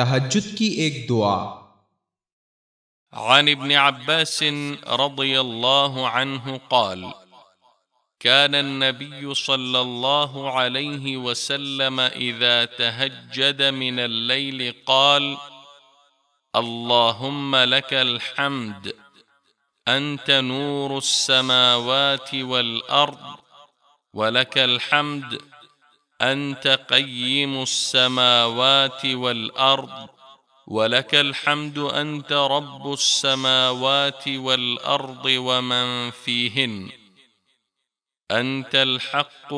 تہجد کی ایک دعا۔ عن ابن عباس رضي الله عنه قال: كان النبي صلى الله عليه وسلم إذا تهجد من الليل قال: اللهم لك الحمد أنت نور السماوات والأرض ولك الحمد أنت قيم السماوات والأرض ولك الحمد أنت رب السماوات والأرض ومن فيهن أنت الحق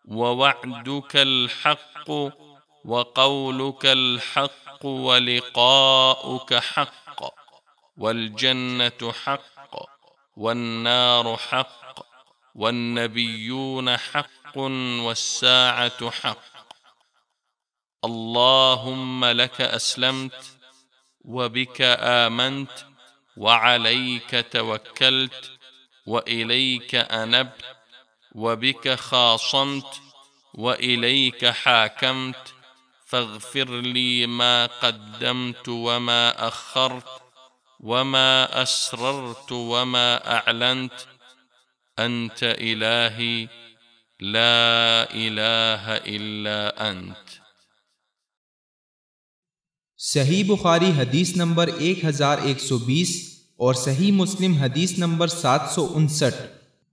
ووعدك الحق وقولك الحق ولقاؤك حق والجنة حق والنار حق والنبيون حق والساعة حق اللهم لك أسلمت وبك آمنت وعليك توكلت وإليك أنبت وبك خاصمت وإليك حاكمت فاغفر لي ما قدمت وما أخرت وما أسررت وما أعلنت أنت إلهي لا إله إلا أنت۔ صحیح بخاری حدیث نمبر 1120 اور صحیح مسلم حدیث نمبر 759۔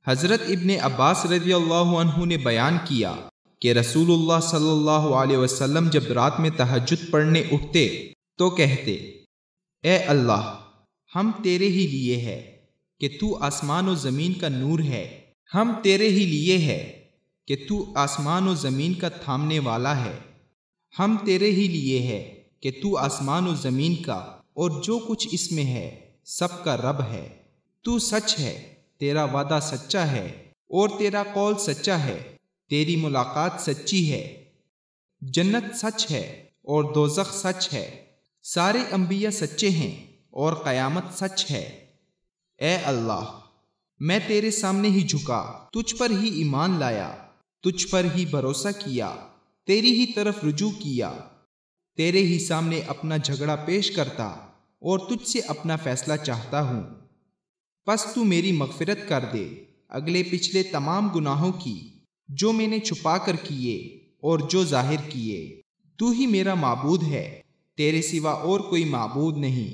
حضرت ابن عباس رضی اللہ عنہ نے بیان کیا کہ رسول اللہ صلی اللہ علیہ وسلم جب رات میں تہجد پڑھنے اٹھتے تو کہتے: اے اللہ، ہم تیرے ہی لیے ہے کہ تو آسمان و زمین کا نور ہے، ہم تیرے ہی لیے ہے کہ تو آسمان و زمین کا تھامنے والا ہے، ہم تیرے ہی لیے ہے کہ تو آسمان و زمین کا اور جو کچھ اس میں ہے سب کا رب ہے، تو سچ ہے، تیرا وعدہ سچا ہے اور تیرا قول سچا ہے، تیری ملاقات سچی ہے، جنت سچ ہے اور دوزخ سچ ہے، سارے انبیاء سچے ہیں اور قیامت سچ ہے۔ اے اللہ، میں تیرے سامنے ہی جھکا، تجھ پر ہی ایمان لایا، تجھ پر ہی بھروسہ کیا، تیری ہی طرف رجوع کیا، تیرے ہی سامنے اپنا جھگڑا پیش کرتا اور تجھ سے اپنا فیصلہ چاہتا ہوں، پس تو میری مغفرت کر دے اگلے پچھلے تمام گناہوں کی، جو میں نے چھپا کر کیے اور جو ظاہر کیے۔ تو ہی میرا معبود ہے، تیرے سوا اور کوئی معبود نہیں۔